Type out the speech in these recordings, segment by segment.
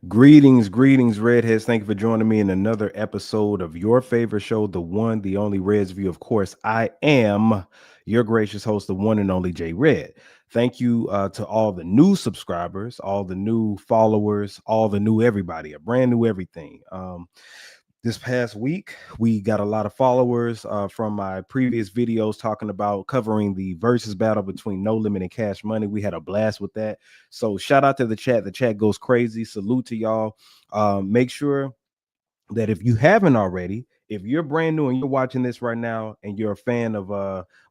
Greetings, Redheads. Thank you for joining me in another episode of your favorite show, the one, the only Reds View. Of course, I am your gracious host, the one and only J Red. Thank you to all the new subscribers, all the new followers, all the new everybody, a brand new everything. This past week, we got a lot of followers from my previous videos talking about covering the versus battle between No Limit and Cash Money. We had a blast with that. So shout out to the chat. The chat goes crazy. Salute to y'all. Make sure that if you haven't already, if you're brand new and you're watching this right now and you're a fan of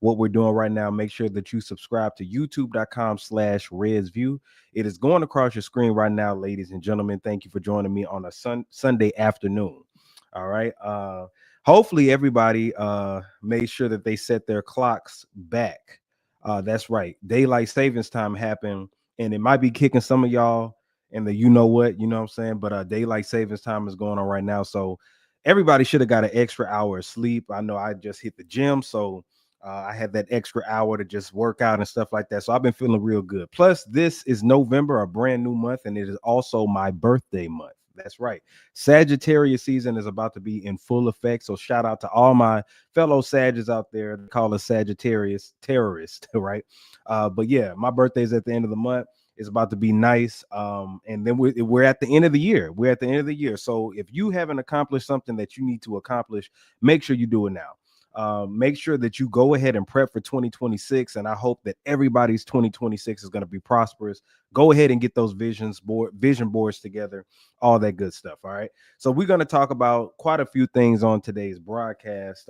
what we're doing right now, make sure that you subscribe to youtube.com/RedsView. It is going across your screen right now, ladies and gentlemen. Thank you for joining me on a Sunday afternoon. All right. Hopefully everybody made sure that they set their clocks back. That's right. Daylight savings time happened, and it might be kicking some of y'all and the you know what, you know what I'm saying? But daylight savings time is going on right now. So everybody should have got an extra hour of sleep. I know I just hit the gym, so I had that extra hour to just work out and stuff like that. So I've been feeling real good. Plus, this is November, a brand new month, and it is also my birthday month. That's right. Sagittarius season is about to be in full effect. So shout out to all my fellow Sagittarius out there. They call us Sagittarius terrorists, right? But yeah, my birthday is at the end of the month. It's about to be nice. And then we're at the end of the year. We're at the end of the year. So if you haven't accomplished something that you need to accomplish, make sure you do it now. Make sure that you go ahead and prep for 2026. And I hope that everybody's 2026 is going to be prosperous. Go ahead and get those vision boards together, all that good stuff. All right. So we're going to talk about quite a few things on today's broadcast.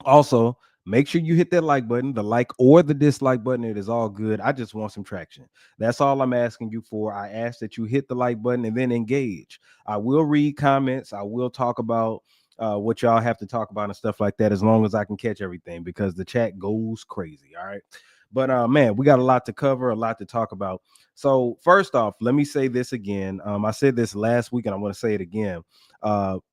Also, make sure you hit that like button, the like or the dislike button. It is all good. I just want some traction. That's all I'm asking you for. I ask that you hit the like button and then engage. I will read comments. I will talk about what y'all have to talk about and stuff like that, as long as I can catch everything, because the chat goes crazy. All right. But man, we got a lot to cover, a lot to talk about. So first off, let me say this again. I said this last week and I want to say it again.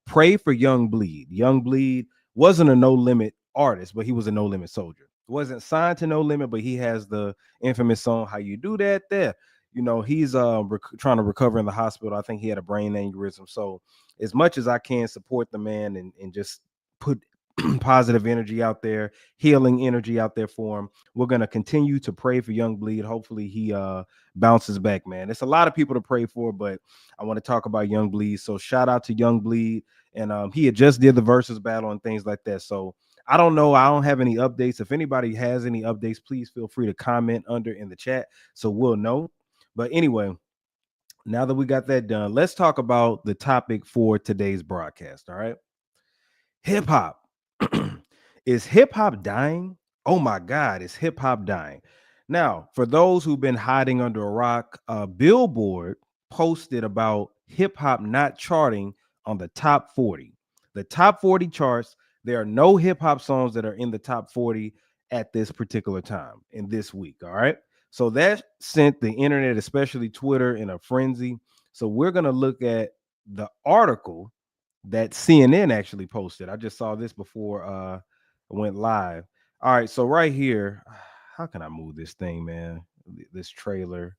Pray for Young Bleed. Young Bleed wasn't a No Limit artist, but he was a No Limit soldier. Wasn't signed to No Limit, but he has the infamous song "How You Do That." There, you know, he's trying to recover in the hospital. I think he had a brain aneurysm. So as much as I can support the man and just put positive energy out there, healing energy out there for him, we're gonna continue to pray for Young Bleed. Hopefully he bounces back, man. It's a lot of people to pray for, but I want to talk about Young Bleed. So shout out to Young Bleed. And he had just did the versus battle and things like that. So I don't know. I don't have any updates. If anybody has any updates, please feel free to comment under in the chat so we'll know. But anyway, now that we got that done, let's talk about the topic for today's broadcast. All right. Hip hop. Is hip hop dying? Oh my God, is hip hop dying? Now, for those who've been hiding under a rock, Billboard posted about hip hop not charting on the top 40. The top 40 charts, there are no hip hop songs that are in the top 40 at this particular time in this week. All right. So that sent the internet, especially Twitter, in a frenzy. So we're going to look at the article that CNN actually posted. I just saw this before I went live. All right, so right here, how can I move this thing, man? This trailer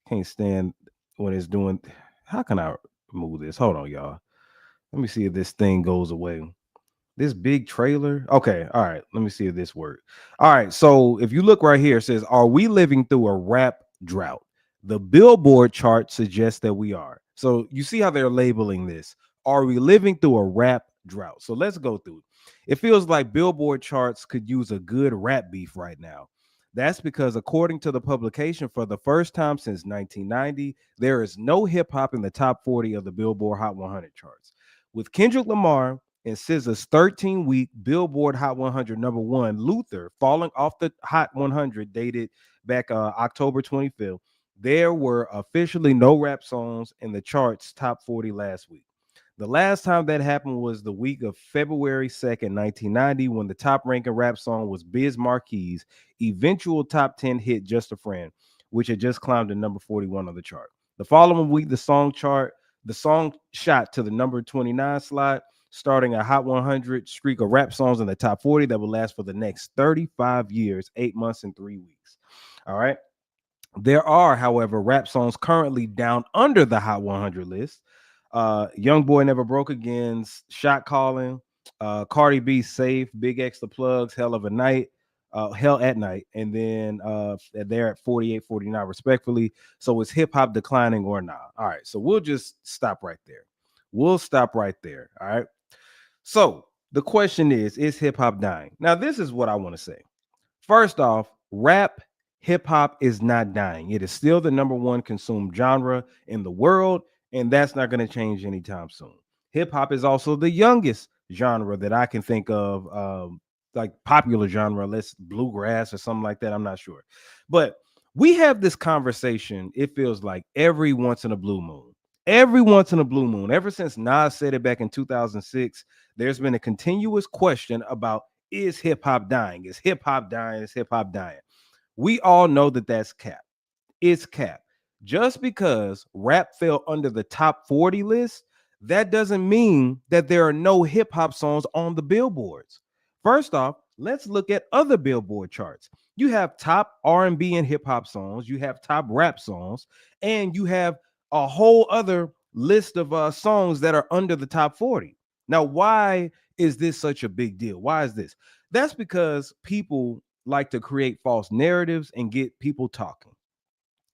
can't stand when it's doing. How can I move this? Hold on, y'all. Let me see if this thing goes away. This big trailer. Okay, all right. Let me see if this works. All right, so if you look right here, it says, "Are we living through a rap drought?" The Billboard chart suggests that we are. So you see how they're labeling this. Are we living through a rap drought? So let's go through it. It feels like Billboard charts could use a good rap beef right now. That's because, according to the publication, for the first time since 1990, there is no hip hop in the top 40 of the Billboard Hot 100 charts. With Kendrick Lamar and SZA's 13-week Billboard Hot 100 number one, Luther, falling off the Hot 100 dated back October 25th, there were officially no rap songs in the charts top 40 last week. The last time that happened was the week of February 2nd, 1990, when the top ranking rap song was Biz Marquis's eventual top 10 hit Just a Friend, which had just climbed to number 41 on the chart. The following week, the song shot to the number 29 slot, starting a Hot 100 streak of rap songs in the top 40 that will last for the next 35 years, 8 months, and 3 weeks. All right. There are, however, rap songs currently down under the Hot 100 list. Young Boy Never Broke Again's Shot Calling, Cardi B Safe, Big X The Plugs, Hell of a Night, Hell at Night, and then they're at 48, 49 respectfully. So is hip hop declining or not? All right, so we'll just stop right there. We'll stop right there. All right. So the question is hip hop dying? Now, this is what I want to say. First off, rap hip hop is not dying. It is still the number one consumed genre in the world, and that's not going to change anytime soon. Hip hop is also the youngest genre that I can think of, like popular genre, let's bluegrass or something like that. I'm not sure. But we have this conversation, it feels like every once in a blue moon. Every once in a blue moon, ever since Nas said it back in 2006, there's been a continuous question about, is hip hop dying? Is hip hop dying? Is hip hop dying? We all know that that's cap. It's cap. Just because rap fell under the top 40 list, that doesn't mean that there are no hip hop songs on the billboards. First off, let's look at other Billboard charts. You have top R&B and hip hop songs, you have top rap songs, and you have a whole other list of songs that are under the top 40. Now, why is this such a big deal? Why is this? That's because people like to create false narratives and get people talking.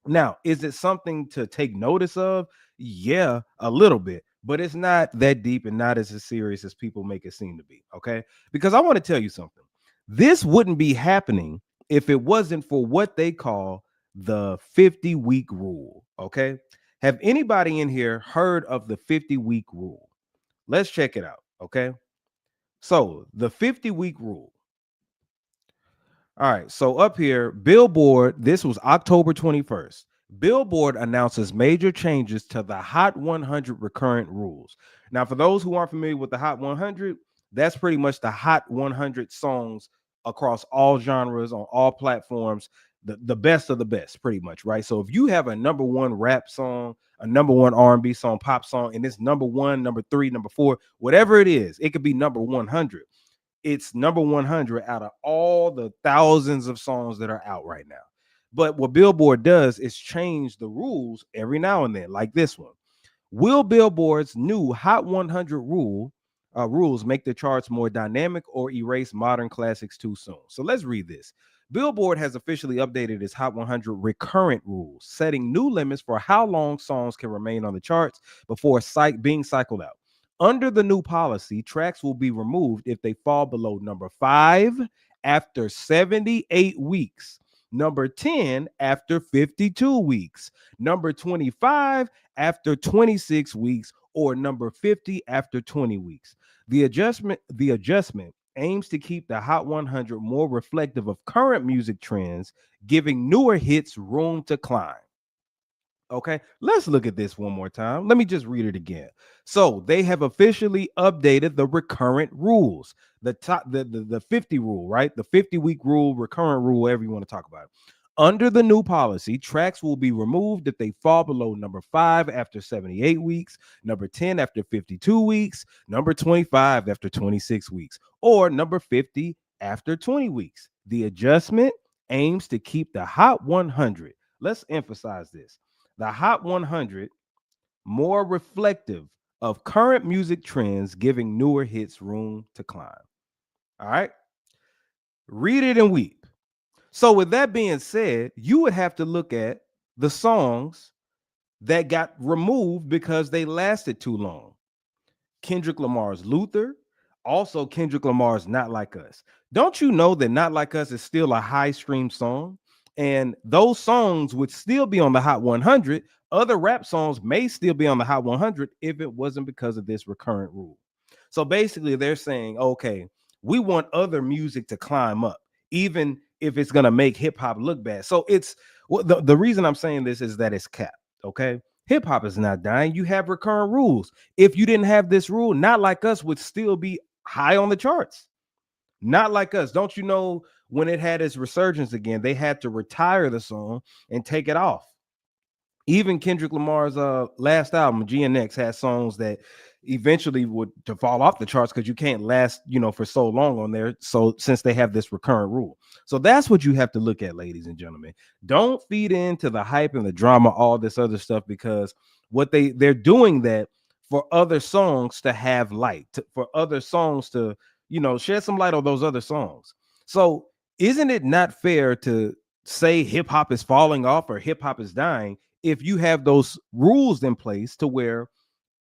Now, is it something to take notice of? Yeah, a little bit, but it's not that deep and not as serious as people make it seem to be. Okay. Because I want to tell you something. This wouldn't be happening if it wasn't for what they call the 50-week rule. Okay. Have anybody in here heard of the 50-week rule? Let's check it out. Okay. So, the 50-week rule. All right. So up here, Billboard, this was October 21st. Billboard announces major changes to the Hot 100 recurrent rules. Now, for those who aren't familiar with the Hot 100, that's pretty much the Hot 100 songs across all genres on all platforms, the best of the best, pretty much, right? So if you have a number one rap song, a number one R&B song, pop song, and it's number one, number three, number four, whatever it is, it could be number 100. It's number 100 out of all the thousands of songs that are out right now. But what Billboard does is change the rules every now and then, like this one. Will Billboard's new Hot 100 rules make the charts more dynamic or erase modern classics too soon? So let's read this. Billboard has officially updated its Hot 100 recurrent rules, setting new limits for how long songs can remain on the charts before being cycled out. Under the new policy, tracks will be removed if they fall below number 5 after 78 weeks, number 10 after 52 weeks, number 25 after 26 weeks, or number 50 after 20 weeks. The adjustment aims to keep the Hot 100 more reflective of current music trends, giving newer hits room to climb. Okay, let's look at this one more time. Let me just read it again. So they have officially updated the recurrent rules, the 50 rule, right? The 50-week rule, recurrent rule, whatever you want to talk about it. Under the new policy, tracks will be removed if they fall below number 5 after 78 weeks, number 10 after 52 weeks, number 25 after 26 weeks, or number 50 after 20 weeks. The adjustment aims to keep the Hot 100. Let's emphasize this, the Hot 100 more reflective of current music trends, giving newer hits room to climb. All right. Read it and weep. So, with that being said, you would have to look at the songs that got removed because they lasted too long. Kendrick Lamar's Luther, also Kendrick Lamar's Not Like Us. Don't you know that Not Like Us is still a high stream song? And those songs would still be on the Hot 100. Other rap songs may still be on the Hot 100 if it wasn't because of this recurrent rule. So basically, they're saying, okay, we want other music to climb up, even if it's going to make hip hop look bad. So it's the reason I'm saying this is that it's capped. Okay. Hip hop is not dying. You have recurrent rules. If you didn't have this rule, Not Like Us would still be high on the charts. Not Like Us. Don't you know when it had its resurgence again, they had to retire the song and take it off. Even Kendrick Lamar's last album, GNX, had songs that eventually would to fall off the charts because you can't last, for so long on there. So since they have this recurrent rule. So that's what you have to look at, ladies and gentlemen. Don't feed into the hype and the drama, all this other stuff, because what they're doing that for other songs to have light, for other songs to, shed some light on those other songs. So isn't it not fair to say hip hop is falling off or hip hop is dying if you have those rules in place to where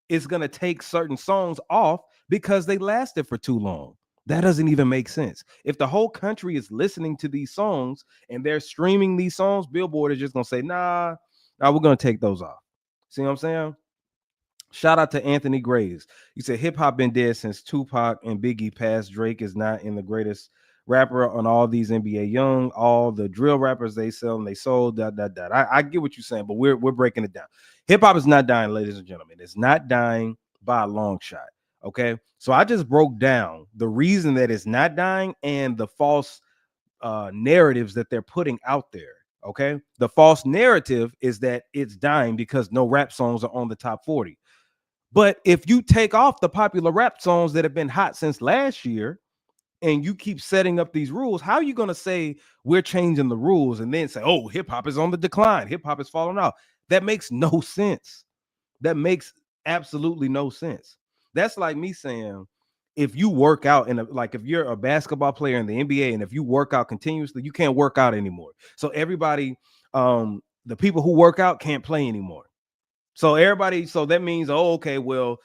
it's going to take certain songs off because they lasted for too long? That doesn't even make sense. If the whole country is listening to these songs and they're streaming these songs, Billboard is just going to say, nah, we're going to take those off. See what I'm saying? Shout out to Anthony Graves. He said hip hop been dead since Tupac and Biggie passed. Drake is not in the greatest rapper on all these NBA Young, all the drill rappers they sell and they sold. I get what you're saying, but we're breaking it down. Hip hop is not dying, ladies and gentlemen. It's not dying by a long shot. Okay, so I just broke down the reason that it's not dying and the false narratives that they're putting out there. Okay, the false narrative is that it's dying because no rap songs are on the top 40. But if you take off the popular rap songs that have been hot since last year and you keep setting up these rules, how are you going to say we're changing the rules and then say, oh, hip hop is on the decline, hip hop is falling out? That makes no sense. That makes absolutely no sense. That's like me saying, if you work out like if you're a basketball player in the NBA and if you work out continuously, you can't work out anymore. So everybody, the people who work out can't play anymore. So that means, oh, okay, well,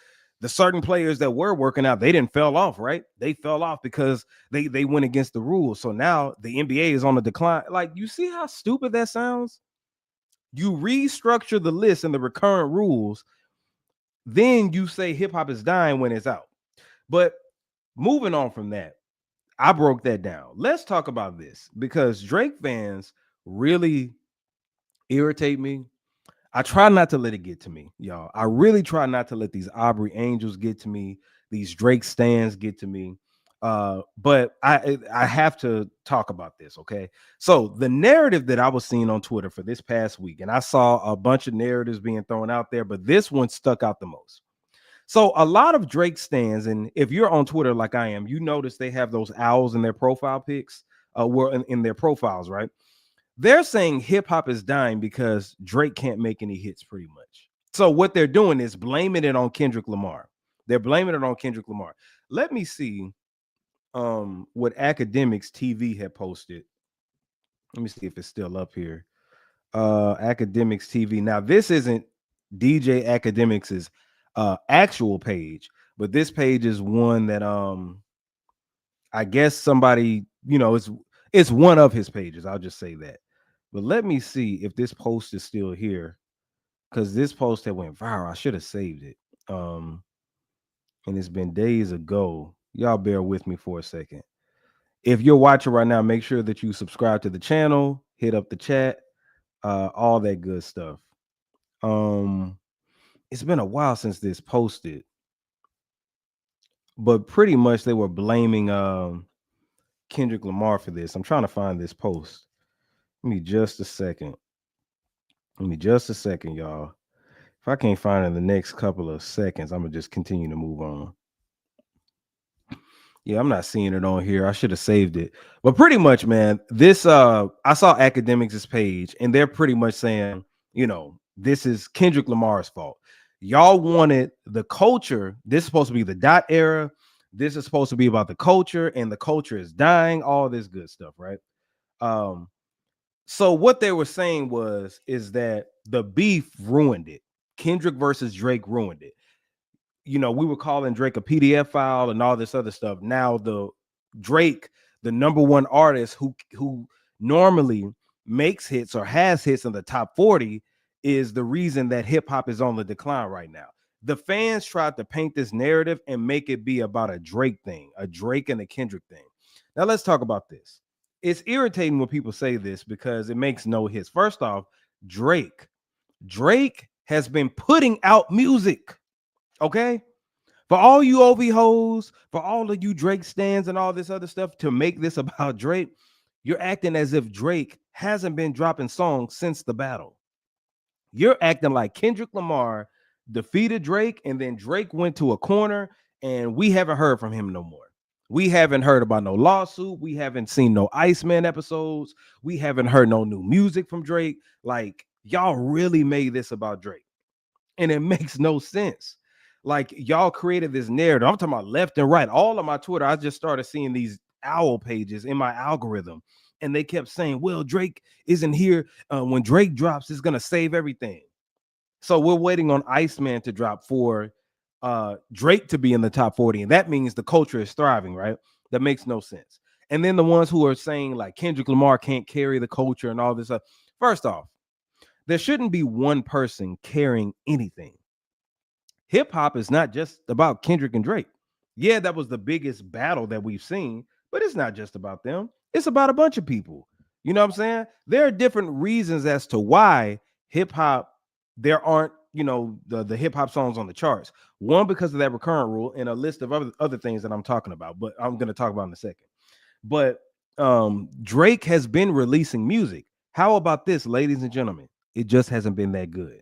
the certain players that were working out, they didn't fell off, right? They fell off because they went against the rules. So now the NBA is on the decline. Like, you see how stupid that sounds? You restructure the list and the recurrent rules, then you say hip hop is dying when it's out. But moving on from that, I broke that down. Let's talk about this because Drake fans really irritate me. I try not to let it get to me, y'all. I really try not to let these Aubrey Angels get to me, these Drake stands get to me. But I have to talk about this, okay? So the narrative that I was seeing on Twitter for this past week, and I saw a bunch of narratives being thrown out there, but this one stuck out the most. So a lot of Drake stands, and if you're on Twitter like I am, you notice they have those owls in their profile pics, in their profiles, right? They're saying hip hop is dying because Drake can't make any hits, pretty much. So what they're doing is blaming it on Kendrick Lamar. They're blaming it on Kendrick Lamar. Let me see what Academics TV had posted. Let me see if it's still up here. Academics TV. Now, this isn't DJ Academics's actual page, but this page is one that I guess somebody, it's one of his pages. I'll just say that. But let me see if this post is still here, because this post that went viral. I should have saved it. And it's been days ago. Y'all bear with me for a second. If you're watching right now, make sure that you subscribe to the channel, hit up the chat, all that good stuff. It's been a while since this posted, but pretty much they were blaming Kendrick Lamar for this. I'm trying to find this post. Give me just a second. Y'all. If I can't find it in the next couple of seconds, I'm gonna just continue to move on. Yeah, I'm not seeing it on here. I should have saved it. But pretty much, man, this I saw Academics' page, and they're pretty much saying, this is Kendrick Lamar's fault. Y'all wanted the culture. This is supposed to be the dot era. This is supposed to be about the culture, and the culture is dying, all this good stuff, right? So what they were saying is that the beef ruined it. Kendrick versus Drake ruined it. We were calling Drake a PDF file and all this other stuff. Now the Drake, the number one artist who normally makes hits or has hits in the top 40, is the reason that hip hop is on the decline right now. The fans tried to paint this narrative and make it be about a Drake thing, a Drake and a Kendrick thing. Now let's talk about this. It's irritating when people say this because it makes no hits. First off, Drake has been putting out music. Okay, for all you OV hoes, for all of you Drake stands and all this other stuff, to make this about Drake, you're acting as if Drake hasn't been dropping songs since the battle. You're acting like Kendrick Lamar defeated Drake, and then Drake went to a corner, and we haven't heard from him no more. We haven't heard about no lawsuit. We haven't seen no Iceman episodes. We haven't heard no new music from Drake. Like, y'all really made this about Drake, and it makes no sense. Like, y'all created this narrative. I'm talking about left and right. All of my Twitter, I just started seeing these owl pages in my algorithm, and they kept saying, well, Drake isn't here. When Drake drops, it's gonna save everything. So we're waiting on Iceman to drop for Drake to be in the top 40, and that means the culture is thriving, right? That makes no sense. And then the ones who are saying like Kendrick Lamar can't carry the culture and all this stuff. First off, there shouldn't be one person carrying anything. Hip hop is not just about Kendrick and Drake. Yeah, that was the biggest battle that we've seen, but it's not just about them. It's about a bunch of people. You know what I'm saying? There are different reasons as to why hip hop, there aren't, the hip hop songs on the charts. One, because of that recurrent rule, and a list of other things that I'm talking about, but I'm going to talk about in a second. But Drake has been releasing music. How about this, ladies and gentlemen? It just hasn't been that good.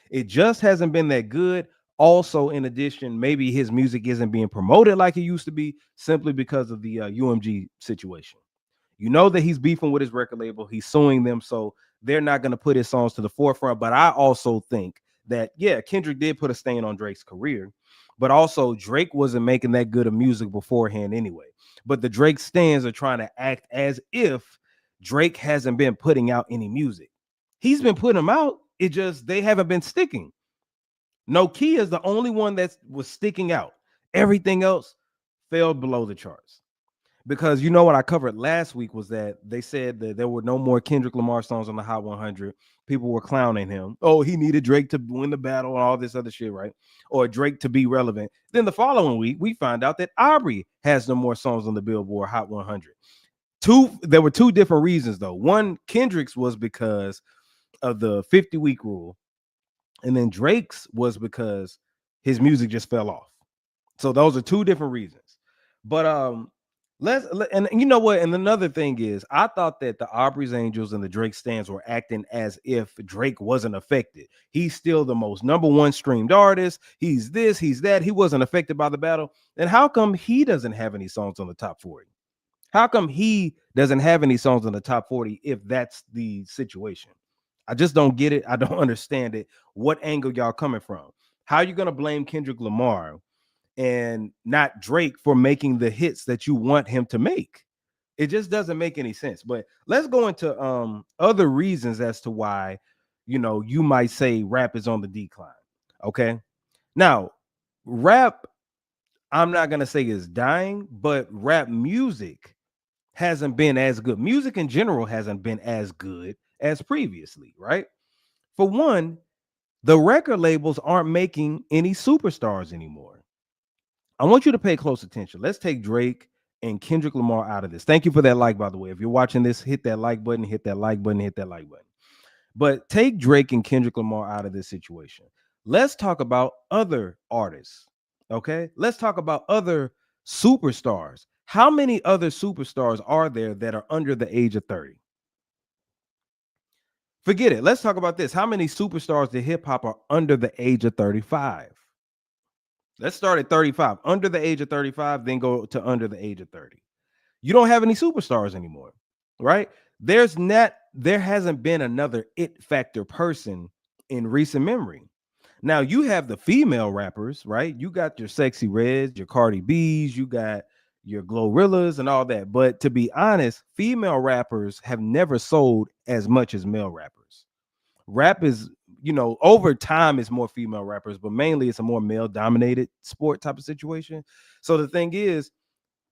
It just hasn't been that good. Also, in addition, maybe his music isn't being promoted like it used to be simply because of the UMG situation. You know that he's beefing with his record label. He's suing them. So they're not going to put his songs to the forefront. But I also think that, yeah, Kendrick did put a stain on Drake's career. But also, Drake wasn't making that good of music beforehand anyway. But the Drake stans are trying to act as if Drake hasn't been putting out any music. He's been putting them out. It just, they haven't been sticking. No Key is the only one that was sticking out. Everything else fell below the charts. Because what I covered last week was that they said that there were no more Kendrick Lamar songs on the Hot 100. People were clowning him. Oh, he needed Drake to win the battle and all this other shit, right? Or Drake to be relevant. Then the following week, we found out that Aubrey has no more songs on the Billboard Hot 100. There were two different reasons, though. One, Kendrick's was because of the 50-week rule. And then Drake's was because his music just fell off. So those are two different reasons. But and you know what? And another thing is, I thought that the Aubrey's Angels and the Drake stands were acting as if Drake wasn't affected. He's still the most number one streamed artist. He's this, he's that. He wasn't affected by the battle. And how come he doesn't have any songs on the top 40? How come he doesn't have any songs on the top 40 if that's the situation? I just don't get it. I don't understand it. What angle y'all coming from? How are you going to blame Kendrick Lamar and not Drake for making the hits that you want him to make? It just doesn't make any sense. But let's go into other reasons as to why, you might say rap is on the decline. Okay. Now, rap, I'm not going to say is dying, but rap music hasn't been as good. Music in general hasn't been as good as previously, right? For one, the record labels aren't making any superstars anymore. I want you to pay close attention. Let's take Drake and Kendrick Lamar out of this. Thank you for that like, by the way. If you're watching this, hit that like button, hit that like button, hit that like button. But take Drake and Kendrick Lamar out of this situation. Let's talk about other artists, okay? Let's talk about other superstars. How many other superstars are there that are under the age of 30? Forget it. Let's talk about this. How many superstars in hip hop are under the age of 35? Let's start at 35. Under the age of 35, then go to under the age of 30. You don't have any superstars anymore, right? There hasn't been another it factor person in recent memory. Now you have the female rappers, right? You got your Sexy Reds, your Cardi B's, you got your Glorillas and all that. But to be honest, female rappers have never sold as much as male rappers. Rap is, over time it's more female rappers, but mainly it's a more male dominated sport type of situation. So the thing is,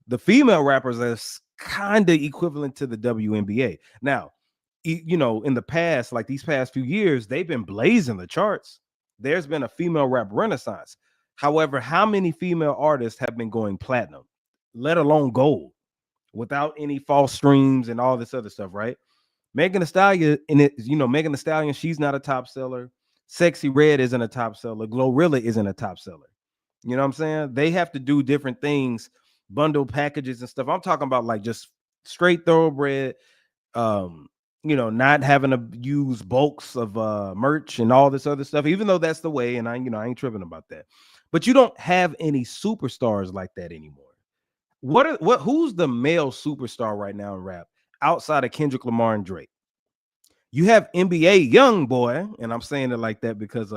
the female rappers are kind of equivalent to the WNBA. Now, in the past, like these past few years, they've been blazing the charts. There's been a female rap renaissance. However, how many female artists have been going platinum, let alone gold, without any false streams and all this other stuff, right? Megan Thee Stallion, Megan Thee Stallion, she's not a top seller. Sexy Red isn't a top seller. Glorilla isn't a top seller. You know what I'm saying? They have to do different things, bundle packages and stuff. I'm talking about like just straight thoroughbred not having to use bulks of merch and all this other stuff, even though that's the way, and I ain't tripping about that. But you don't have any superstars like that anymore. Who's the male superstar right now in rap outside of Kendrick Lamar and Drake? You have NBA Young Boy, and I'm saying it like that because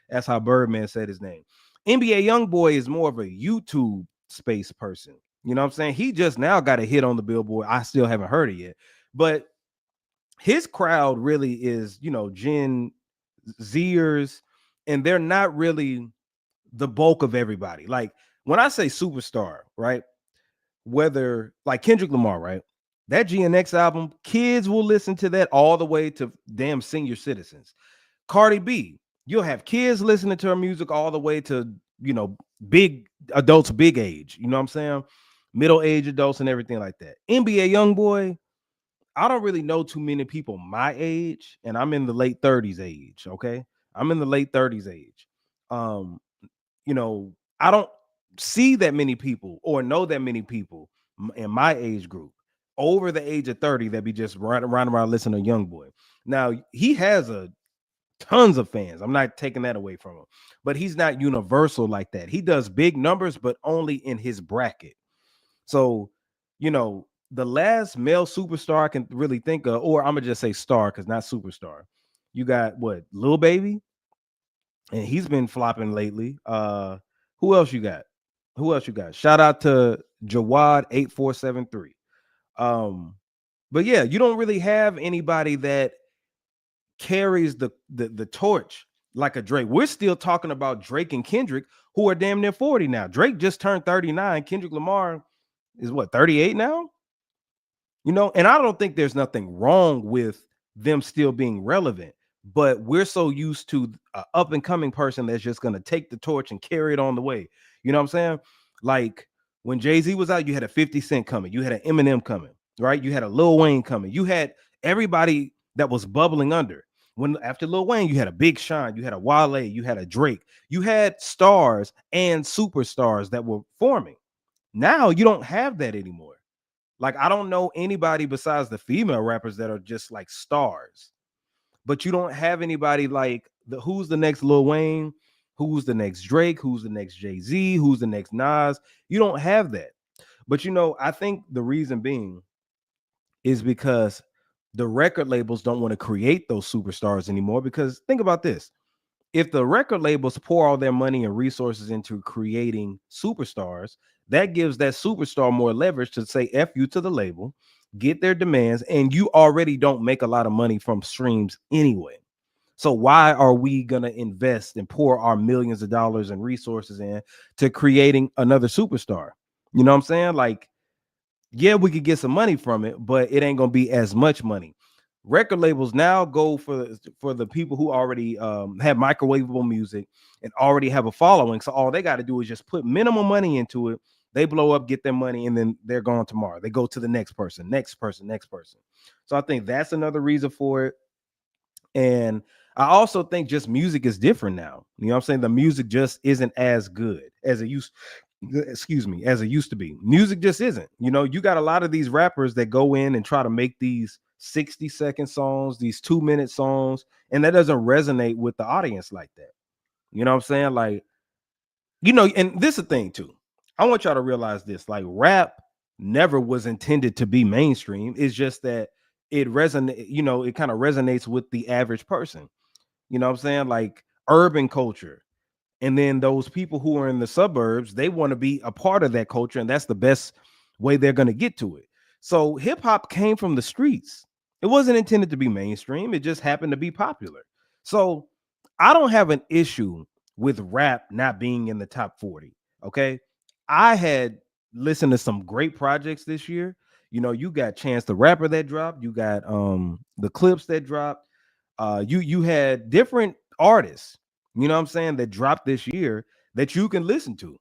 that's how Birdman said his name. NBA Young Boy is more of a YouTube space person. You know what I'm saying? He just now got a hit on the Billboard. I still haven't heard it yet, but his crowd really is, Gen Zers, and they're not really the bulk of everybody. Like when I say superstar, right? Whether like Kendrick Lamar, right? That GNX album, kids will listen to that all the way to damn senior citizens. Cardi B, you'll have kids listening to her music all the way to, big adults, big age. You know what I'm saying? Middle age adults and everything like that. NBA Youngboy, I don't really know too many people my age, and I'm in the late 30s age. Okay. I'm in the late 30s age. Um, I don't see that many people or know that many people in my age group over the age of 30 that be just running around listening to Young Boy. Now he has a tons of fans. I'm not taking that away from him, but he's not universal like that. He does big numbers, but only in his bracket. So, the last male superstar I can really think of, or I'm gonna just say star because not superstar. You got what, Lil Baby, and he's been flopping lately. Who else you got? Who else you got? Shout out to Jawad 8473. But yeah, you don't really have anybody that carries the torch like a Drake. We're still talking about Drake and Kendrick, who are damn near 40 now. Drake just turned 39. Kendrick Lamar is what, 38 now? And I don't think there's nothing wrong with them still being relevant, but we're so used to an up and coming person that's just going to take the torch and carry it on the way. You know what I'm saying? Like when Jay-Z was out, you had a 50 Cent coming, you had an Eminem coming, right? You had a Lil Wayne coming, you had everybody that was bubbling under. When after Lil Wayne, you had a Big Sean, you had a Wale, you had a Drake, you had stars and superstars that were forming. Now you don't have that anymore. Like, I don't know anybody besides the female rappers that are just like stars, but you don't have anybody like who's the next Lil Wayne, who's the next Drake, who's the next Jay-Z, who's the next Nas. You don't have that. But I think the reason being is because the record labels don't want to create those superstars anymore. Because think about this. If the record labels pour all their money and resources into creating superstars, that gives that superstar more leverage to say F you to the label, get their demands, and you already don't make a lot of money from streams anyway. So why are we going to invest and pour our millions of dollars and resources in to creating another superstar? You know what I'm saying? Like, yeah, we could get some money from it, but it ain't going to be as much money. Record labels now go for the people who already have microwavable music and already have a following. So all they got to do is just put minimum money into it. They blow up, get their money, and then they're gone tomorrow. They go to the next person, next person, next person. So I think that's another reason for it. And I also think just music is different now. You know what I'm saying? The music just isn't as good as it used as it used to be. Music just isn't. You got a lot of these rappers that go in and try to make these 60-second songs, these 2-minute songs, and that doesn't resonate with the audience like that. You know what I'm saying? Like, and this is the thing too. I want y'all to realize this. Like, rap never was intended to be mainstream. It's just that it it kind of resonates with the average person. You know what I'm saying? Like urban culture. And then those people who are in the suburbs, they want to be a part of that culture. And that's the best way they're going to get to it. So hip hop came from the streets. It wasn't intended to be mainstream. It just happened to be popular. So I don't have an issue with rap not being in the top 40. Okay. I had listened to some great projects this year. You got Chance the Rapper that dropped. You got the Clips that dropped. You had different artists, you know what I'm saying, that dropped this year that you can listen to.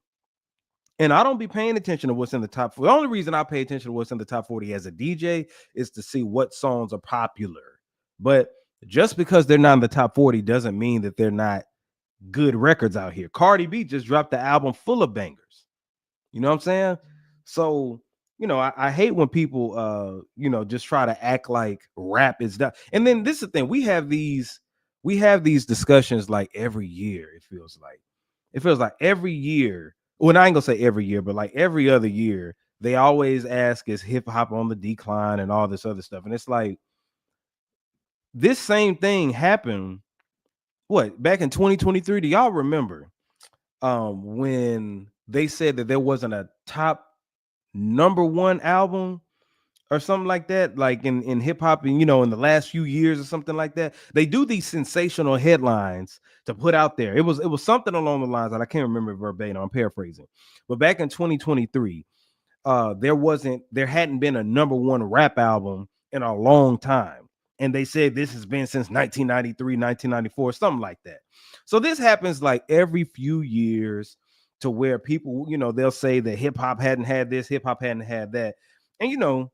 And I don't be paying attention to what's in the top 40. The only reason I pay attention to what's in the top 40 as a DJ is to see what songs are popular. But just because they're not in the top 40 doesn't mean that they're not good records out here. Cardi B just dropped the album full of bangers. You know what I'm saying? So I hate when people just try to act like rap is that. And then this is the thing, we have these discussions like every year. It feels like every year. Well, I ain't gonna say every year, but like every other year, they always ask, is hip hop on the decline and all this other stuff. And it's like this same thing happened what back in 2023. Do y'all remember when they said that there wasn't a top number one album or something like that, like in hip hop, and in the last few years or something like that? They do these sensational headlines to put out there. It was something along the lines that I can't remember verbatim. I'm paraphrasing, but back in 2023, there hadn't been a number one rap album in a long time, and they said this has been since 1993, 1994, something like that. So this happens like every few years, to where people, they'll say that hip hop hadn't had this, hip hop hadn't had that, and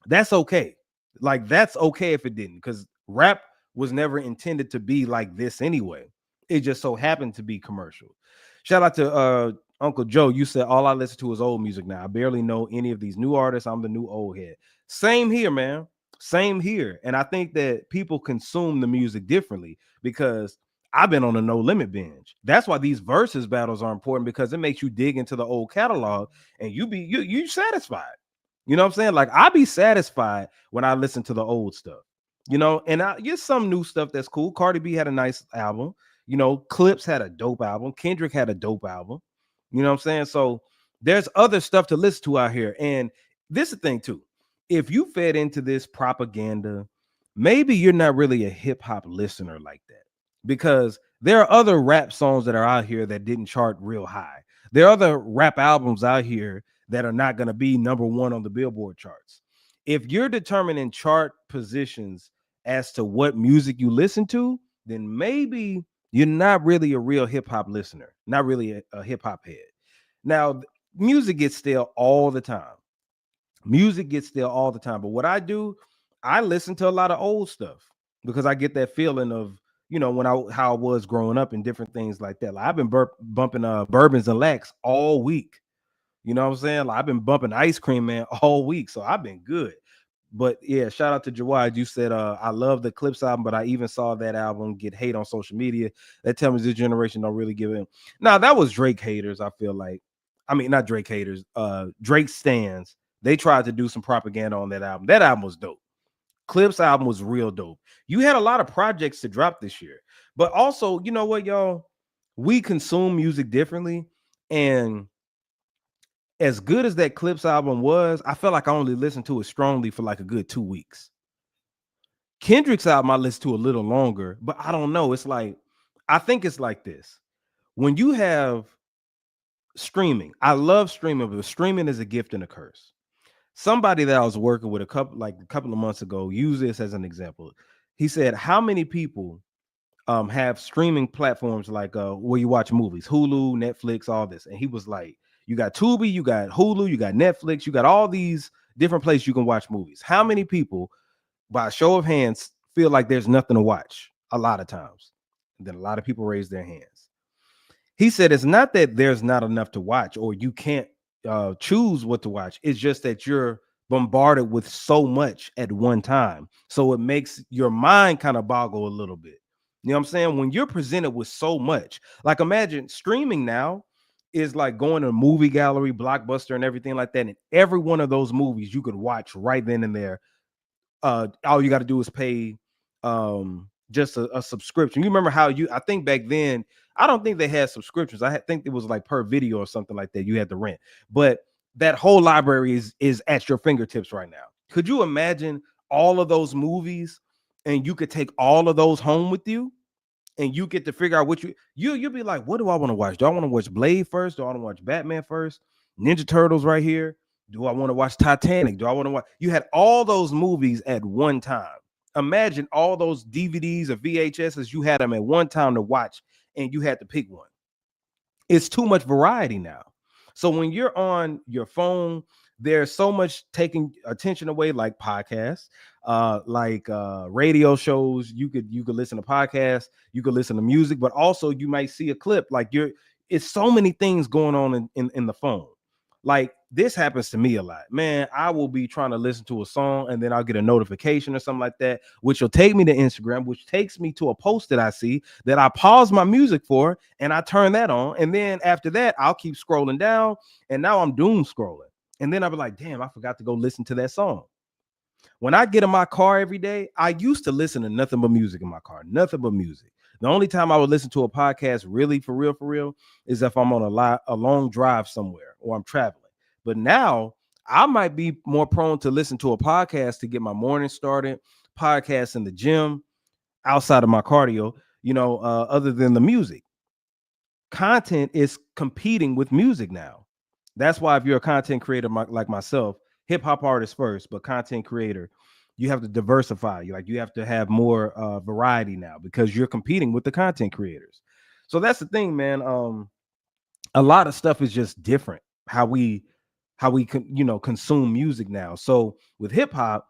that's okay. Like, that's okay if it didn't, because rap was never intended to be like this anyway. It just so happened to be commercial. Shout out to Uncle Joe. You said all I listen to is old music now. I barely know any of these new artists. I'm the new old head. Same here, man. Same here. And I think that people consume the music differently, because I've been on a no limit binge. That's why these versus battles are important, because it makes you dig into the old catalog and you satisfied. You know what I'm saying? Like, I be satisfied when I listen to the old stuff, and I get some new stuff that's cool. Cardi B had a nice album. Clips had a dope album. Kendrick had a dope album. You know what I'm saying? So there's other stuff to listen to out here. And this is the thing too. If you fed into this propaganda, maybe you're not really a hip hop listener like that, because there are other rap songs that are out here that didn't chart real high. There are other rap albums out here that are not going to be number one on the Billboard charts. If you're determining chart positions as to what music you listen to, then maybe you're not really a real hip hop listener, not really a hip hop head. Now, music gets stale all the time. But what I do, I listen to a lot of old stuff, because I get that feeling of, how I was growing up and different things like that. Like, I've been bumping Bourbons and Lacs all week. You know what I'm saying? Like, I've been bumping Ice Cream Man all week, so I've been good. But yeah, shout out to Jawad. You said I love the Clips album, but I even saw that album get hate on social media. That tells me this generation don't really give in. Now, that was Drake haters, I feel like. I mean, not Drake haters, Drake stans. They tried to do some propaganda on that album. That album was dope. Clips album was real dope. You had a lot of projects to drop this year. But also, you know what, y'all? We consume music differently. And as good as that Clips album was, I felt like I only listened to it strongly for like a good 2 weeks. Kendrick's album I listened to a little longer, but I don't know. It's like, I think it's like this. When you have streaming, I love streaming, but streaming is a gift and a curse. Somebody that I was working with a couple of months ago used this as an example. He said, how many people have streaming platforms like where you watch movies, Hulu, Netflix, all this? And he was like, you got Tubi, you got Hulu, you got Netflix, you got all these different places you can watch movies. How many people, by a show of hands, feel like there's nothing to watch a lot of times? And then a lot of people raise their hands. He said it's not that there's not enough to watch or you can't choose what to watch. It's just that you're bombarded with so much at one time. So it makes your mind kind of boggle a little bit. You know what I'm saying? When you're presented with so much, like, imagine streaming now is like going to a movie gallery, Blockbuster, and everything like that. And every one of those movies you could watch right then and there. All you got to do is pay just a subscription. You remember how I think back then, I don't think they had subscriptions. I think it was like per video or something like that. You had to rent, but that whole library is at your fingertips right now. Could you imagine all of those movies, and you could take all of those home with you, and you get to figure out what you'll be like, what do I want to watch? Do I want to watch Blade first? Do I want to watch Batman first? Ninja Turtles right here. Do I want to watch Titanic? Do I want to watch? You had all those movies at one time. Imagine all those DVDs or VHSs, you had them at one time to watch, and you had to pick one. It's too much variety now. So when you're on your phone, there's so much taking attention away, like podcasts, like radio shows. You could listen to podcasts, you could listen to music, but also you might see a clip. Like, it's so many things going on in the phone. Like, this happens to me a lot, man. I will be trying to listen to a song and then I'll get a notification or something like that, which will take me to Instagram, which takes me to a post that I see that I pause my music for and I turn that on. And then after that, I'll keep scrolling down and now I'm doom scrolling. And then I'll be like, damn, I forgot to go listen to that song. When I get in my car every day, I used to listen to nothing but music in my car, nothing but music. The only time I would listen to a podcast, really for real, is if I'm on a long drive somewhere or I'm traveling. But now I might be more prone to listen to a podcast to get my morning started, podcasts in the gym, outside of my cardio, other than the music. Content is competing with music now. That's why if you're a content creator like myself, hip hop artist first, but content creator, you have to diversify. You have to have more variety now because you're competing with the content creators. So that's the thing, man. A lot of stuff is just different how we consume music now. So with hip hop,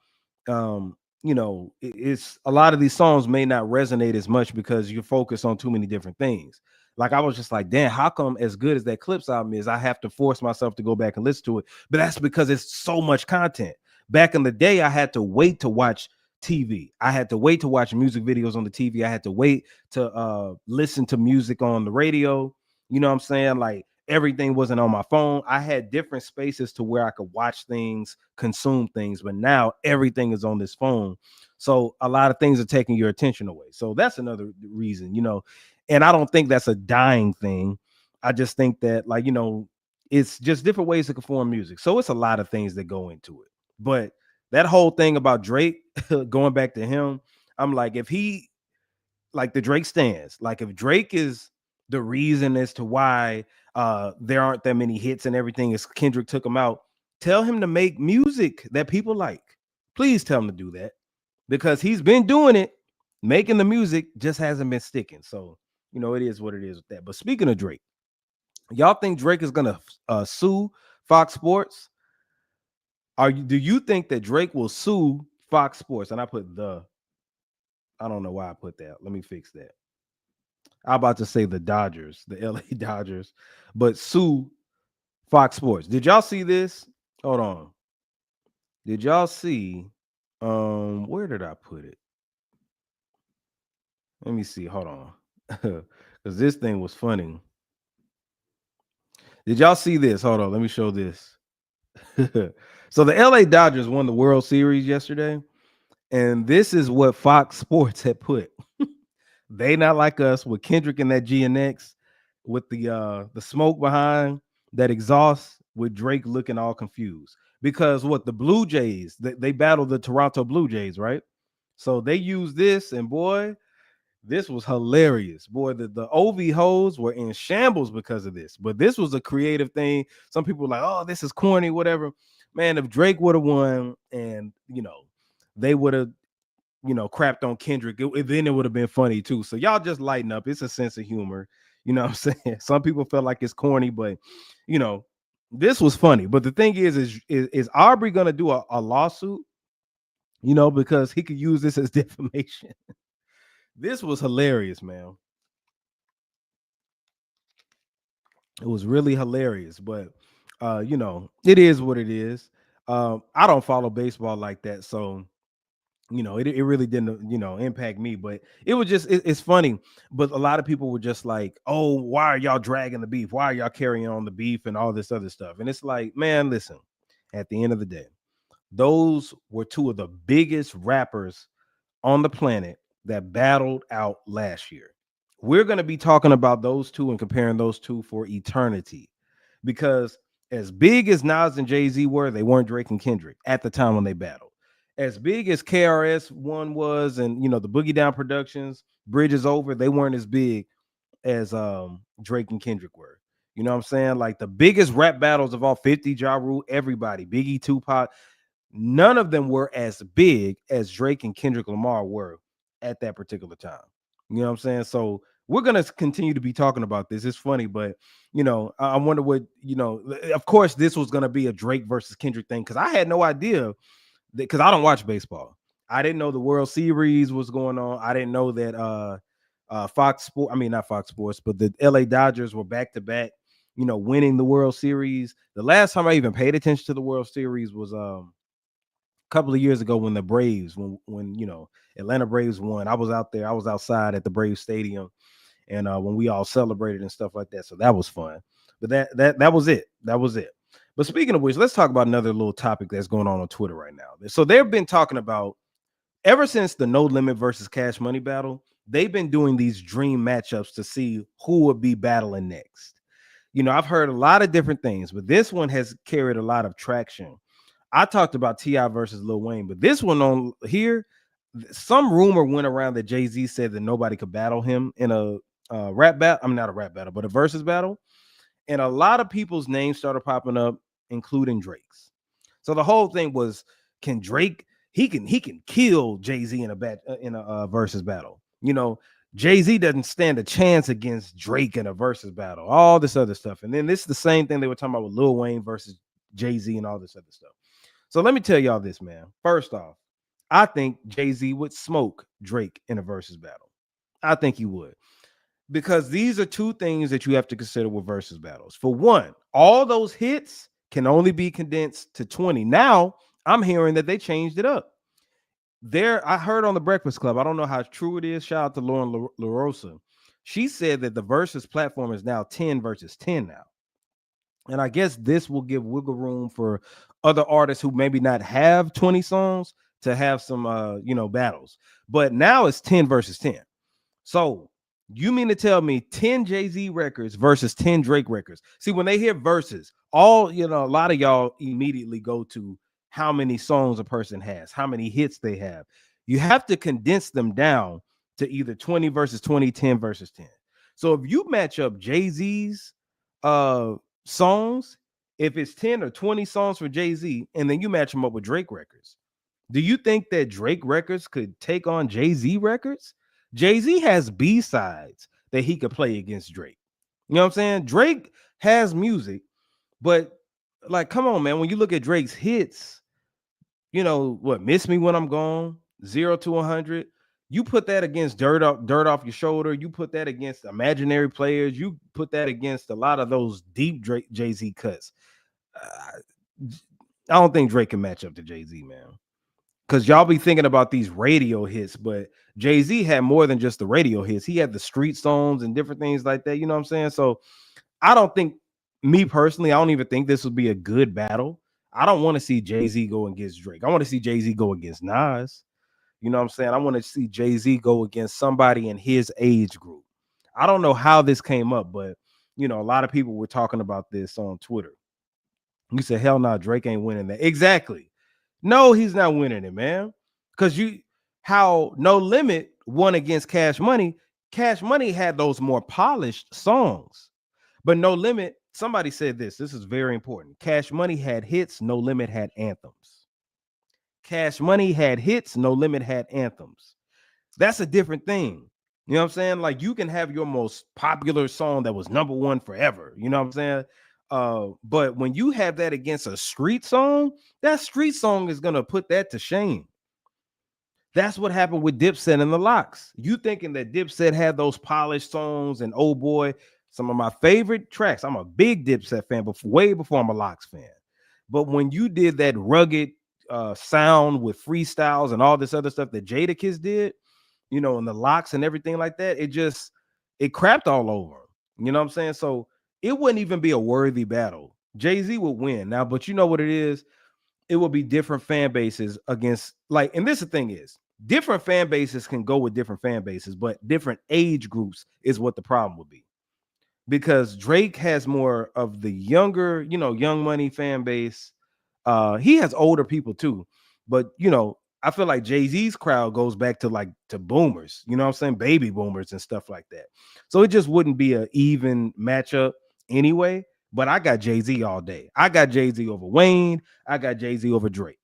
it's a lot of these songs may not resonate as much because you focus on too many different things. Like I was just like, damn, how come as good as that Clips album is, I have to force myself to go back and listen to it? But that's because it's so much content. Back in the day, I had to wait to watch TV. I had to wait to watch music videos on the TV. I had to wait to listen to music on the radio. You know what I'm saying? Like everything wasn't on my phone. I had different spaces to where I could watch things, consume things, but now everything is on this phone. So a lot of things are taking your attention away. So that's another reason, and I don't think that's a dying thing. I just think that, like, it's just different ways to perform music. So it's a lot of things that go into it. But that whole thing about Drake, going back to him, I'm like, if he, like the Drake stands, like if Drake is the reason as to why there aren't that many hits and everything is Kendrick took him out, tell him to make music that people like. Please tell him to do that because he's been doing it, making the music, just hasn't been sticking. So, it is what it is with that. But speaking of Drake, y'all think Drake is gonna sue Fox Sports? Do you think that Drake will sue Fox Sports? And I don't know why I put that. Let me fix that. I'm about to say the Dodgers, the LA Dodgers, but sue Fox Sports. Did y'all see this? Hold on. Did y'all see? Where did I put it? Let me see. Hold on. Because this thing was funny. Did y'all see this? Hold on. Let me show this. So the LA Dodgers won the World Series yesterday. And this is what Fox Sports had put. They Not Like Us with Kendrick and that GNX with the smoke behind that exhaust with Drake looking all confused. Because what the Blue Jays, they battled the Toronto Blue Jays, right? So they used this, and boy, this was hilarious. Boy, the OV hoes were in shambles because of this. But this was a creative thing. Some people were like, oh, this is corny, whatever. Man, if Drake would have won and, they would have, crapped on Kendrick, then it would have been funny too. So y'all just lighten up. It's a sense of humor. You know what I'm saying? Some people felt like it's corny, but, this was funny. But the thing is Aubrey going to do a lawsuit, because he could use this as defamation. This was hilarious, man. It was really hilarious, but it is what it is. I don't follow baseball like that, so it really didn't impact me. But it was just it's funny. But a lot of people were just like, "Oh, why are y'all dragging the beef? Why are y'all carrying on the beef and all this other stuff?" And it's like, man, listen. At the end of the day, those were two of the biggest rappers on the planet that battled out last year. We're going to be talking about those two and comparing those two for eternity because as big as Nas and Jay-Z were, they weren't Drake and Kendrick at the time when they battled. As big as KRS One was and the Boogie Down Productions, Bridges Over, they weren't as big as Drake and Kendrick were. You know what I'm saying? Like the biggest rap battles of all, 50, Ja Rule, everybody, Biggie, Tupac, none of them were as big as Drake and Kendrick Lamar were at that particular time. You know what I'm saying? So we're going to continue to be talking about this. It's funny, but, I wonder what, of course, this was going to be a Drake versus Kendrick thing because I had no idea because I don't watch baseball. I didn't know the World Series was going on. I didn't know that Fox Sports, I mean, not Fox Sports, but the LA Dodgers were back to back, winning the World Series. The last time I even paid attention to the World Series was couple of years ago when the Braves, when Atlanta Braves won. I was out there. I was outside at the Braves Stadium, and when we all celebrated and stuff like that. So that was fun. But that was it. That was it. But speaking of which, let's talk about another little topic that's going on Twitter right now. So they've been talking about ever since the No Limit versus Cash Money battle. They've been doing these dream matchups to see who would be battling next. I've heard a lot of different things, but this one has carried a lot of traction. I talked about T.I. versus Lil Wayne, but this one on here, some rumor went around that Jay-Z said that nobody could battle him in a rap battle. I'm not a rap battle, but a versus battle. And a lot of people's names started popping up, including Drake's. So the whole thing was, can Drake, he can kill Jay-Z in a versus battle. Jay-Z doesn't stand a chance against Drake in a versus battle, all this other stuff. And then this is the same thing they were talking about with Lil Wayne versus Jay-Z and all this other stuff. So let me tell y'all this, man. First off, I think Jay-Z would smoke Drake in a versus battle. I think he would. Because these are two things that you have to consider with versus battles. For one, all those hits can only be condensed to 20. Now, I'm hearing that they changed it up. I heard on the Breakfast Club, I don't know how true it is. Shout out to Lauren LaRosa. She said that the versus platform is now 10 versus 10 now. And I guess this will give wiggle room for other artists who maybe not have 20 songs to have some battles. But now it's 10 versus 10. So you mean to tell me 10 Jay-Z records versus 10 Drake records? See, when they hear verses, a lot of y'all immediately go to how many songs a person has, how many hits they have. You have to condense them down to either 20 versus 20, 10 versus 10. So if you match up Jay-Z's songs, if it's 10 or 20 songs for Jay-Z, and then you match them up with Drake records, do you think that Drake records could take on Jay-Z records? Jay-Z has B-sides that he could play against Drake. You know what I'm saying? Drake has music, but like, come on, man. When you look at Drake's hits, Miss Me When I'm Gone, 0 to 100. You put that against Dirt Off Your Shoulder. You put that against Imaginary Players. You put that against a lot of those deep Jay-Z cuts. I don't think Drake can match up to Jay-Z, man. Because y'all be thinking about these radio hits, but Jay-Z had more than just the radio hits. He had the street songs and different things like that. You know what I'm saying? So I don't think, me personally, I don't even think this would be a good battle. I don't want to see Jay-Z go against Drake. I want to see Jay-Z go against Nas. You know what I'm saying? I want to see Jay-Z go against somebody in his age group. I don't know how this came up, but, a lot of people were talking about this on Twitter. You said, hell no, Drake ain't winning that. Exactly. No, he's not winning it, man. Because how No Limit won against Cash Money. Cash Money had those more polished songs. But No Limit, somebody said this. This is very important. Cash Money had hits. No Limit had anthems. Cash Money had hits. No Limit had anthems. That's a different thing. You know what I'm saying? Like, you can have your most popular song that was #1 forever. You know what I'm saying? But when you have that against a street song, that street song is gonna put that to shame. That's what happened with Dipset and the Lox. You thinking that Dipset had those polished songs and oh boy, some of my favorite tracks. I'm a big Dipset fan, but way before I'm a Lox fan. But when you did that rugged sound with freestyles and all this other stuff that Jadakiss did, and the Lox and everything like that, it crapped all over. You know what I'm saying? So it wouldn't even be a worthy battle. Jay-Z would win now, but you know what it is? It will be different fan bases against, like, and this the thing is, different fan bases can go with different fan bases, but different age groups is what the problem would be. Because Drake has more of the younger, Young Money fan base. He has older people too, but I feel like Jay-Z's crowd goes back to boomers, you know what I'm saying? Baby boomers and stuff like that. So it just wouldn't be an even matchup anyway. But I got Jay-Z all day. I got Jay-Z over Wayne. I got Jay-Z over Drake.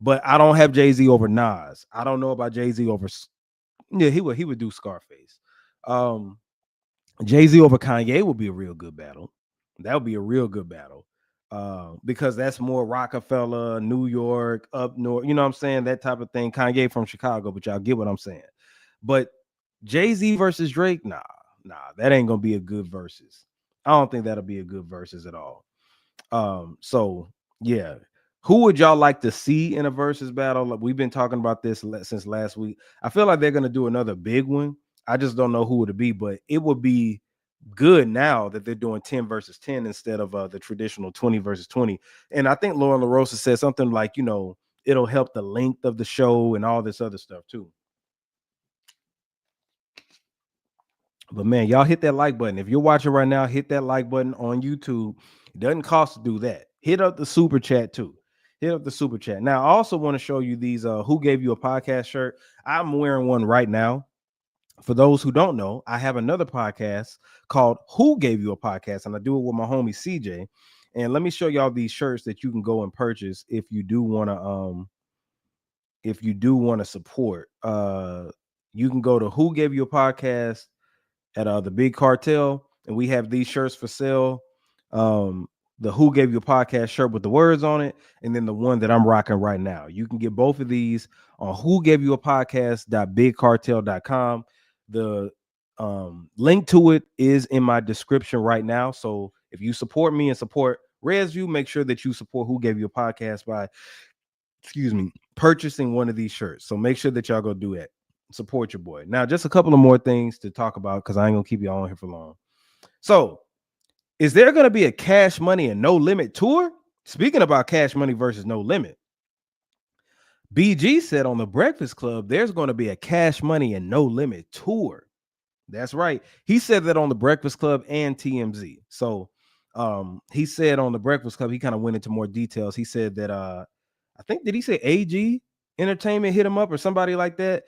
But I don't have Jay-Z over Nas. I don't know about Jay-Z over. Yeah, he would do Scarface. Jay-Z over Kanye would be a real good battle. That would be a real good battle. Because that's more Rockefeller, New York, up north, you know what I'm saying? That type of thing. Kanye from Chicago, but y'all get what I'm saying. But Jay-Z versus Drake, nah, that ain't gonna be a good versus. I don't think that'll be a good versus at all. So yeah. Who would y'all like to see in a versus battle? Like, we've been talking about this since last week. I feel like they're gonna do another big one. I just don't know who it would be, but it would be good now that they're doing 10 versus 10 instead of the traditional 20 versus 20. And I think Lauren LaRosa said something like, it'll help the length of the show and all this other stuff too. But man, y'all hit that like button. If you're watching right now, hit that like button on YouTube. It doesn't cost to do that. Hit up the super chat too. Hit up the super chat. Now, I also want to show you these Who Gave You a Podcast shirt. I'm wearing one right now. For those who don't know, I have another podcast called Who Gave You a Podcast, and I do it with my homie CJ. And let me show y'all these shirts that you can go and purchase if you do want to support. You can go to Who Gave You a Podcast at the Big Cartel, and we have these shirts for sale. The Who Gave You a Podcast shirt with the words on it, and then the one that I'm rocking right now. You can get both of these on Who Gave You a Podcast.bigcartel.com. The link to it is in my description right now. So if you support me and support ResView, make sure that you support Who Gave You a Podcast by, purchasing one of these shirts. So make sure that y'all go do it. Support your boy. Now, just a couple of more things to talk about because I ain't gonna keep y'all on here for long. So, is there gonna be a Cash Money and No Limit tour? Speaking about Cash Money versus No Limit, BG said on the Breakfast Club there's going to be a Cash Money and No Limit tour. That's right. He said that on the Breakfast Club and TMZ. So he said on the Breakfast Club, he kind of went into more details. He said that I think, did he say AG Entertainment hit him up or somebody like that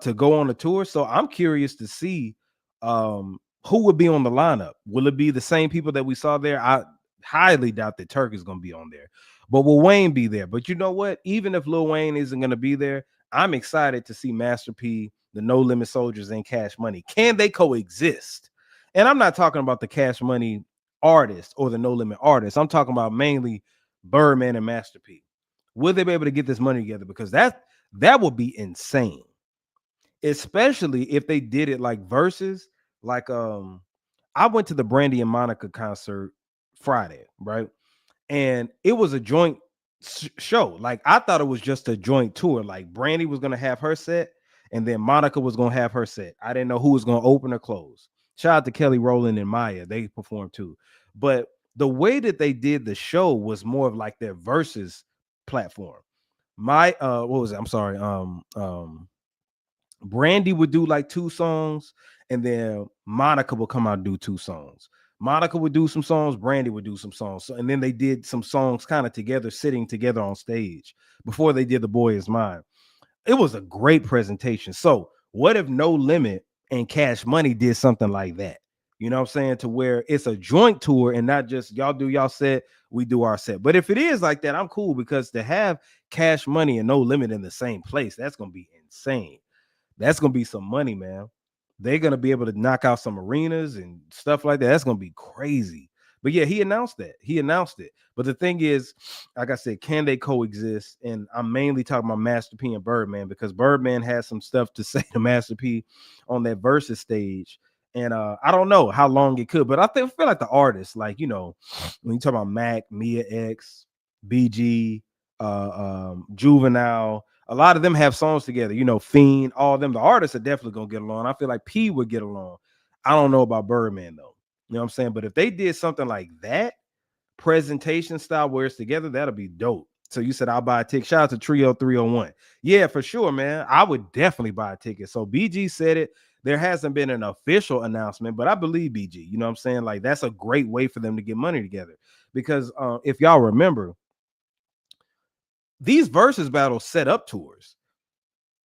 to go on the tour? So I'm curious to see who would be on the lineup. Will it be the same people that we saw there? I highly doubt that Turk is going to be on there, but will Wayne be there? But you know what? Even if Lil Wayne isn't going to be there, I'm excited to see Master P, the No Limit Soldiers, and Cash Money. Can they coexist? And I'm not talking about the Cash Money artist or the No Limit artist. I'm talking about mainly Birdman and Master P. Will they be able to get this money together? Because that would be insane, especially if they did it like versus. Like I went to the Brandy and Monica concert Friday, right? And it was a joint show. Like I thought it was just a joint tour. Like Brandy was gonna have her set, and then Monica was gonna have her set. I didn't know who was gonna open or close. Shout out to Kelly Rowland and Maya; they performed too. But the way that they did the show was more of like their versus platform. What was it? I'm sorry. Brandy would do like 2 songs, and then Monica would come out and do 2 songs. Monica would do some songs, Brandy would do some songs. So, and then they did some songs kind of together, sitting together on stage before they did The Boy Is Mine. It was a great presentation. So, what if No Limit and Cash Money did something like that? You know what I'm saying? To where it's a joint tour and not just y'all do y'all set, we do our set. But if it is like that, I'm cool, because to have Cash Money and No Limit in the same place, that's going to be insane. That's gonna be some money, man. They're gonna be able to knock out some arenas and stuff like that. That's gonna be crazy. But yeah, he announced that. He announced it. But the thing is, like I said, can they coexist? And I'm mainly talking about Master P and Birdman, because Birdman has some stuff to say to Master P on that versus stage. And I don't know how long it could, but I feel like the artists, like, when you talk about Mac, Mia X, BG, Juvenile, a lot of them have songs together, Fiend, all of them. The artists are definitely gonna get along. I feel like P would get along. I don't know about Birdman though. You know what I'm saying? But if they did something like that, presentation style where it's together, that'll be dope. So you said I'll buy a ticket. Shout out to Trio 301. Yeah, for sure, man. I would definitely buy a ticket. So BG said it. There hasn't been an official announcement, but I believe BG. You know what I'm saying? Like, that's a great way for them to get money together. Because if y'all remember, these versus battles set up tours.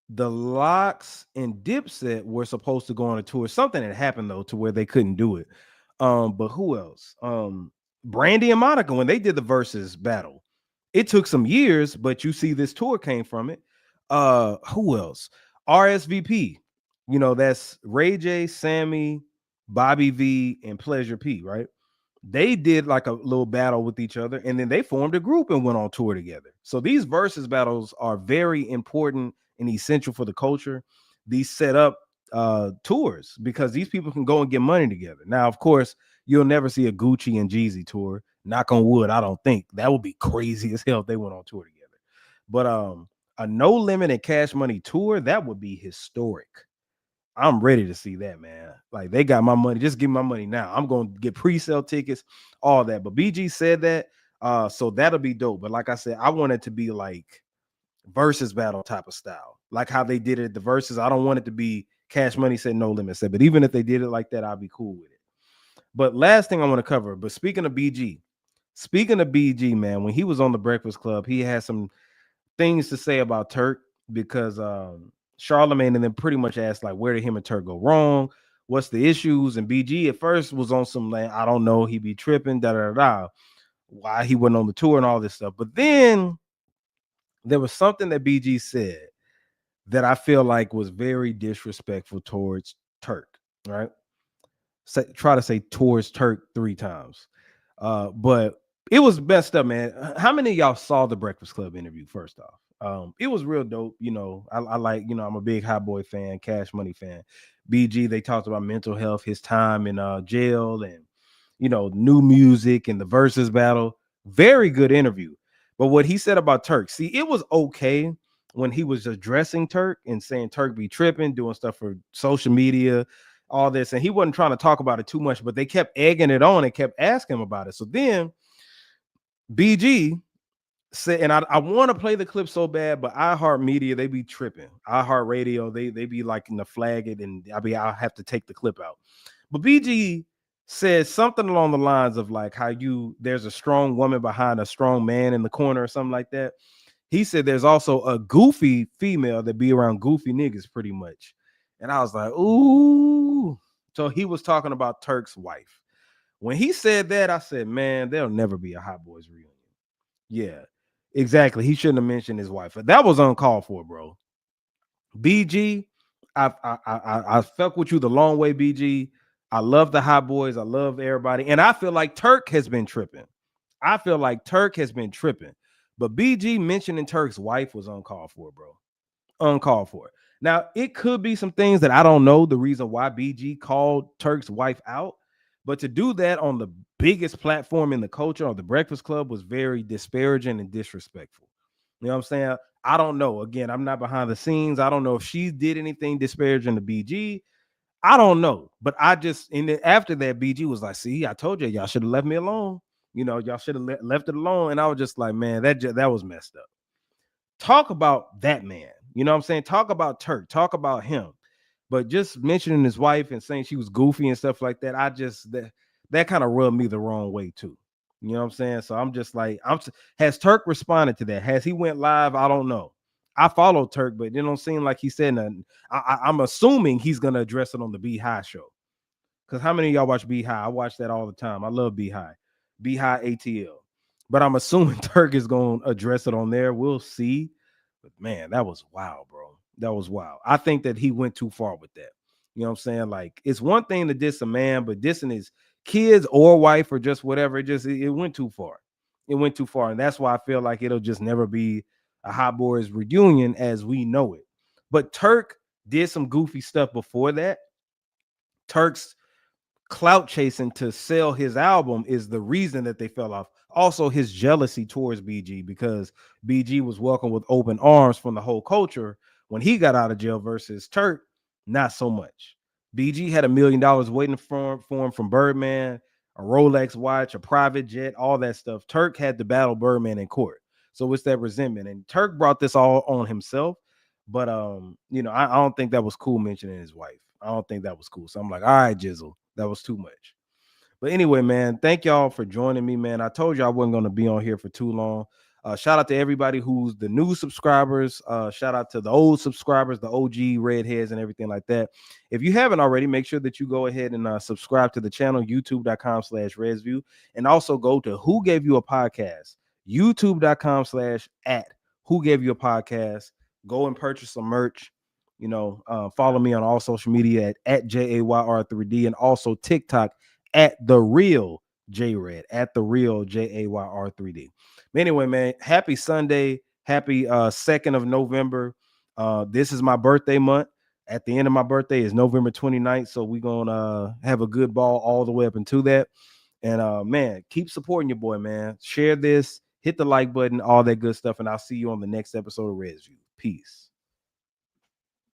The Locks and Dipset were supposed to go on a tour. Something had happened though to where they couldn't do it. But who else? Brandy and Monica, when they did the versus battle, it took some years, but you see this tour came from it. Who else? RSVP. That's Ray J, Sammy, Bobby V, and Pleasure P, right? They did like a little battle with each other, and then they formed a group and went on tour together. So these versus battles are very important and essential for the culture. These set up tours because these people can go and get money together. Now, of course, You'll never see a Gucci and Jeezy tour. Knock on wood, I don't think. That would be crazy as hell if they went on tour together. But a No Limit and Cash Money tour, that would be historic. I'm ready to see that, man. Like, they got my money. Just give me my money now. I'm going to get pre-sale tickets, all that. But BG said that. So that'll be dope. But like I said, I want it to be like versus battle type of style, like how they did it at the verses. I don't want it to be Cash Money said No Limit said, but even if they did it like that, I'll be cool with it. But last thing I want to cover, but speaking of BG, man, when he was on the Breakfast Club, he had some things to say about Turk because Charlemagne and then pretty much asked, like, where did him and Turk go wrong? What's the issues? And BG at first was on some, like, I don't know, he be tripping, da da da, why he wasn't on the tour and all this stuff. But then there was something that BG said that I feel like was very disrespectful towards Turk, right? Try to say towards Turk 3 times. But it was messed up, man. How many of y'all saw the Breakfast Club interview? First off, it was real dope. You know, I like, you know, I'm a big Hot Boy fan, Cash Money fan. BG, they talked about mental health, his time in jail, and, you know, new music and the versus battle. Very good interview. But what he said about Turk, see, it was okay when he was addressing Turk and saying Turk be tripping, doing stuff for social media, all this, and he wasn't trying to talk about it too much, but they kept egging it on and kept asking him about it. So then BG said, and I want to play the clip so bad, but iHeartMedia, they be tripping. iHeartRadio, they be like in the flag it, and I'll have to take the clip out. But BG said something along the lines of like how there's a strong woman behind a strong man in the corner or something like that. He said there's also a goofy female that be around goofy niggas pretty much. And I was like, ooh. So he was talking about Turk's wife. When he said that, I said, man, there'll never be a Hot Boys reunion. Yeah, exactly. He shouldn't have mentioned his wife. That was uncalled for, bro. BG, I fuck with you the long way, BG. I love the Hot Boys. I love everybody. And I feel like Turk has been tripping. But BG mentioning Turk's wife was uncalled for, bro. Uncalled for. Now, it could be some things that I don't know the reason why BG called Turk's wife out, but to do that on the biggest platform in the culture, or the Breakfast Club, was very disparaging and disrespectful. You know what I'm saying? I don't know. Again, I'm not behind the scenes. I don't know if she did anything disparaging to BG. I don't know. But I just, and then after that, BG was like, see, I told you, y'all should have left me alone. You know, y'all should have left it alone. And I was just like, man, that was messed up. Talk about that man. You know what I'm saying? Talk about Turk. Talk about him. But just mentioning his wife and saying she was goofy and stuff like that, that kind of rubbed me the wrong way too. You know what I'm saying? So I'm just like, has Turk responded to that? Has he went live? I don't know. I follow Turk, but it don't seem like he said nothing. I'm assuming he's gonna address it on the Be High show. Because how many of y'all watch Be High? I watch that all the time. I love Be High. Be High ATL. But I'm assuming Turk is gonna address it on there. We'll see. But man, that was wild, bro. That was wild. I think that he went too far with that. You know what I'm saying? Like, it's one thing to diss a man, but dissing his kids or wife or just whatever, it went too far. It went too far. And that's why I feel like it'll just never be a Hot Boys reunion as we know it. But Turk did some goofy stuff before that. Turk's clout chasing to sell his album is the reason that they fell off. Also, his jealousy towards BG, because BG was welcomed with open arms from the whole culture when he got out of jail versus Turk, not so much. BG had $1 million waiting for him from Birdman, a Rolex watch, a private jet, all that stuff. Turk had to battle Birdman in court. So it's that resentment. And Turk brought this all on himself. But you know, I don't think that was cool mentioning his wife. I don't think that was cool. So I'm like, all right, Jizzle, that was too much. But anyway, man, thank y'all for joining me, man. I told you I wasn't going to be on here for too long. Shout out to everybody who's the new subscribers. Shout out to the old subscribers, the OG redheads and everything like that. If you haven't already, make sure that you go ahead and subscribe to the channel, youtube.com/ResView. And also go to Who Gave You a Podcast, youtube.com/@ Who Gave You a Podcast. Go and purchase some merch. You know, follow me on all social media at JAYR3D, and also TikTok at the real JRed, at the real JAYR3D. Anyway, man, happy Sunday. Happy 2nd of November. This is my birthday month. at the end of my birthday is November 29th. So we're gonna have a good ball all the way up into that. And man, keep supporting your boy, man. Share this, hit the like button, all that good stuff. And I'll see you on the next episode of Res View. Peace.